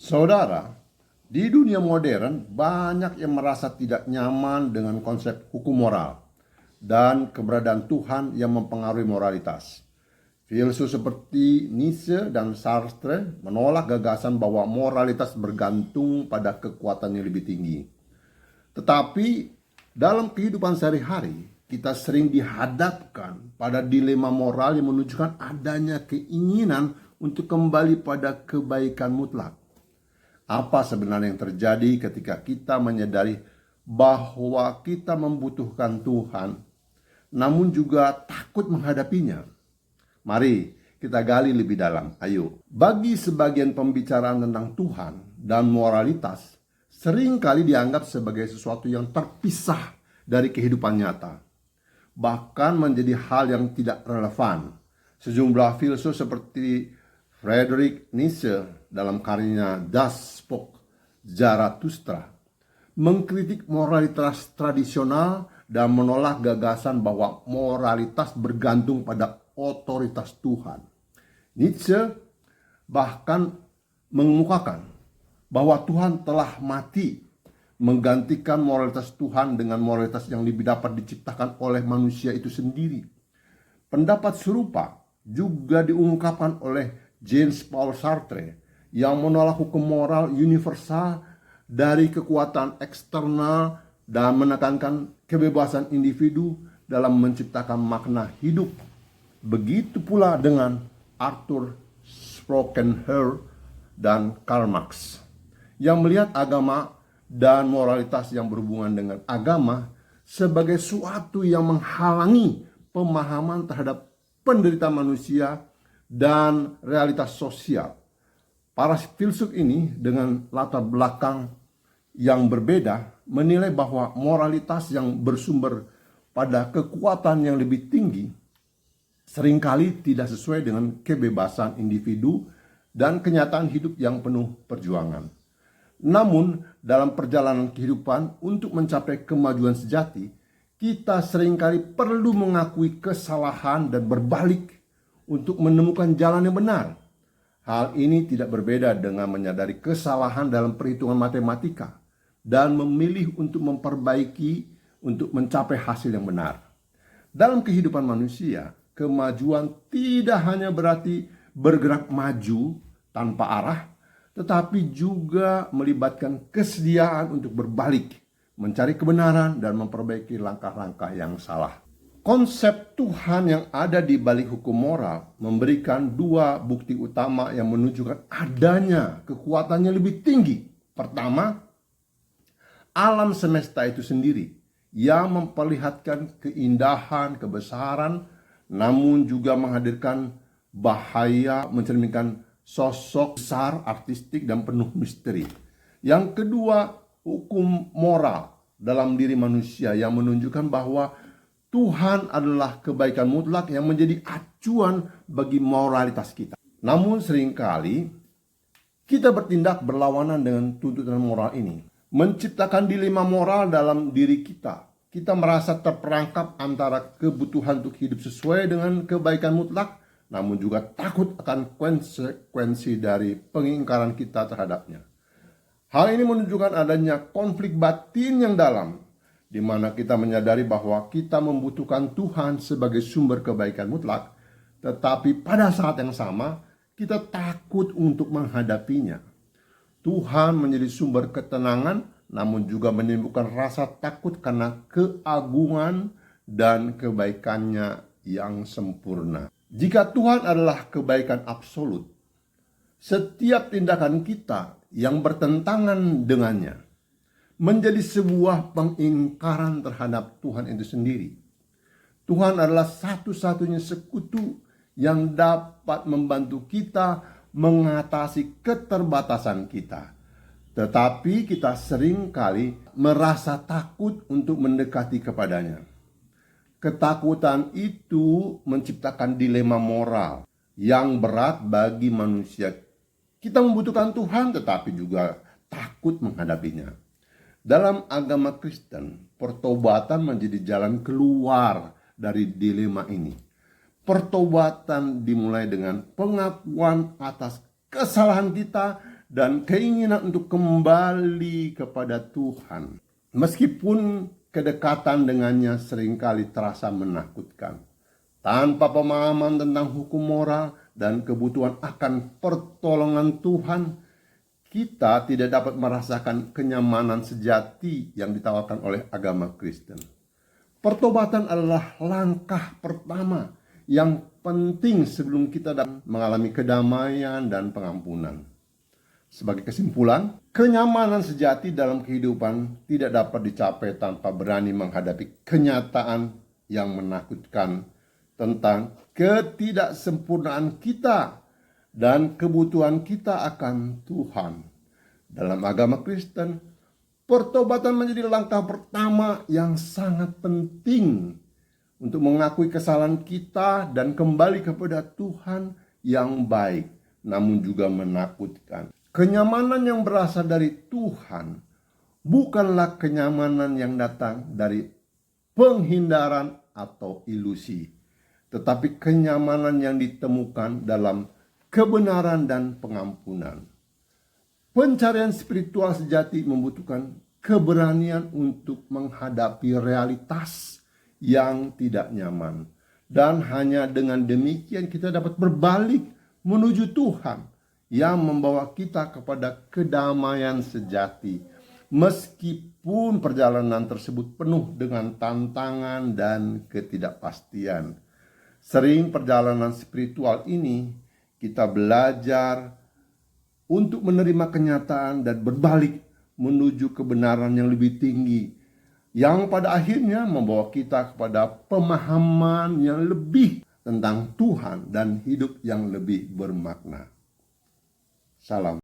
Saudara, di dunia modern banyak yang merasa tidak nyaman dengan konsep hukum moral dan keberadaan Tuhan yang mempengaruhi moralitas. Filsuf seperti Nietzsche dan Sartre menolak gagasan bahwa moralitas bergantung pada kekuatan yang lebih tinggi. Tetapi dalam kehidupan sehari-hari, kita sering dihadapkan pada dilema moral yang menunjukkan adanya keinginan untuk kembali pada kebaikan mutlak. Apa sebenarnya yang terjadi ketika kita menyadari bahwa kita membutuhkan Tuhan, namun juga takut menghadapinya? Mari kita gali lebih dalam. Ayo. Bagi sebagian pembicaraan tentang Tuhan dan moralitas seringkali dianggap sebagai sesuatu yang terpisah dari kehidupan nyata, bahkan menjadi hal yang tidak relevan. Sejumlah filsuf seperti Friedrich Nietzsche dalam karyanya Das Volk Zarathustra mengkritik moralitas tradisional dan menolak gagasan bahwa moralitas bergantung pada otoritas Tuhan. Nietzsche bahkan mengemukakan bahwa Tuhan telah mati, menggantikan moralitas Tuhan dengan moralitas yang lebih dapat diciptakan oleh manusia itu sendiri. Pendapat serupa juga diungkapkan oleh James Paul Sartre yang menolak hukum moral universal dari kekuatan eksternal dan menekankan kebebasan individu dalam menciptakan makna hidup. Begitu pula dengan Arthur Schopenhauer dan Karl Marx yang melihat agama dan moralitas yang berhubungan dengan agama sebagai suatu yang menghalangi pemahaman terhadap penderitaan manusia dan realitas sosial. Para filsuf ini dengan latar belakang yang berbeda menilai bahwa moralitas yang bersumber pada kekuatan yang lebih tinggi seringkali tidak sesuai dengan kebebasan individu dan kenyataan hidup yang penuh perjuangan. Namun, dalam perjalanan kehidupan untuk mencapai kemajuan sejati, kita seringkali perlu mengakui kesalahan dan berbalik untuk menemukan jalan yang benar. Hal ini tidak berbeda dengan menyadari kesalahan dalam perhitungan matematika dan memilih untuk memperbaiki untuk mencapai hasil yang benar. Dalam kehidupan manusia, kemajuan tidak hanya berarti bergerak maju tanpa arah, tetapi juga melibatkan kesediaan untuk berbalik, mencari kebenaran dan memperbaiki langkah-langkah yang salah. Konsep Tuhan yang ada di balik hukum moral memberikan dua bukti utama yang menunjukkan adanya kekuatan yang lebih tinggi. Pertama, alam semesta itu sendiri yang memperlihatkan keindahan, kebesaran, namun juga menghadirkan bahaya, mencerminkan sosok besar, artistik, dan penuh misteri. Yang kedua, hukum moral dalam diri manusia yang menunjukkan bahwa Tuhan adalah kebaikan mutlak yang menjadi acuan bagi moralitas kita. Namun seringkali kita bertindak berlawanan dengan tuntutan moral ini, menciptakan dilema moral dalam diri kita. Kita merasa terperangkap antara kebutuhan untuk hidup sesuai dengan kebaikan mutlak, namun juga takut akan konsekuensi dari pengingkaran kita terhadapnya. Hal ini menunjukkan adanya konflik batin yang dalam, di mana kita menyadari bahwa kita membutuhkan Tuhan sebagai sumber kebaikan mutlak, tetapi pada saat yang sama kita takut untuk menghadapinya. Tuhan menjadi sumber ketenangan, namun juga menimbulkan rasa takut karena keagungan dan kebaikannya yang sempurna. Jika Tuhan adalah kebaikan absolut, setiap tindakan kita yang bertentangan dengannya menjadi sebuah pengingkaran terhadap Tuhan itu sendiri. Tuhan adalah satu-satunya sekutu yang dapat membantu kita mengatasi keterbatasan kita. Tetapi kita seringkali merasa takut untuk mendekati kepadanya. Ketakutan itu menciptakan dilema moral yang berat bagi manusia. Kita membutuhkan Tuhan tetapi juga takut menghadapinya. Dalam agama Kristen, pertobatan menjadi jalan keluar dari dilema ini. Pertobatan dimulai dengan pengakuan atas kesalahan kita dan keinginan untuk kembali kepada Tuhan. Meskipun kedekatan dengannya seringkali terasa menakutkan. Tanpa pemahaman tentang hukum moral dan kebutuhan akan pertolongan Tuhan, kita tidak dapat merasakan kenyamanan sejati yang ditawarkan oleh agama Kristen. Pertobatan adalah langkah pertama yang penting sebelum kita dapat mengalami kedamaian dan pengampunan. Sebagai kesimpulan, kenyamanan sejati dalam kehidupan tidak dapat dicapai tanpa berani menghadapi kenyataan yang menakutkan tentang ketidaksempurnaan kita dan kebutuhan kita akan Tuhan. Dalam agama Kristen, pertobatan menjadi langkah pertama yang sangat penting untuk mengakui kesalahan kita dan kembali kepada Tuhan yang baik, namun juga menakutkan. Kenyamanan yang berasal dari Tuhan bukanlah kenyamanan yang datang dari penghindaran atau ilusi, tetapi kenyamanan yang ditemukan dalam kebenaran dan pengampunan. Pencarian spiritual sejati membutuhkan keberanian untuk menghadapi realitas yang tidak nyaman. Dan hanya dengan demikian kita dapat berbalik menuju Tuhan yang membawa kita kepada kedamaian sejati. Meskipun perjalanan tersebut penuh dengan tantangan dan ketidakpastian. Sering perjalanan spiritual ini kita belajar untuk menerima kenyataan dan berbalik menuju kebenaran yang lebih tinggi, yang pada akhirnya membawa kita kepada pemahaman yang lebih tentang Tuhan dan hidup yang lebih bermakna. Salam.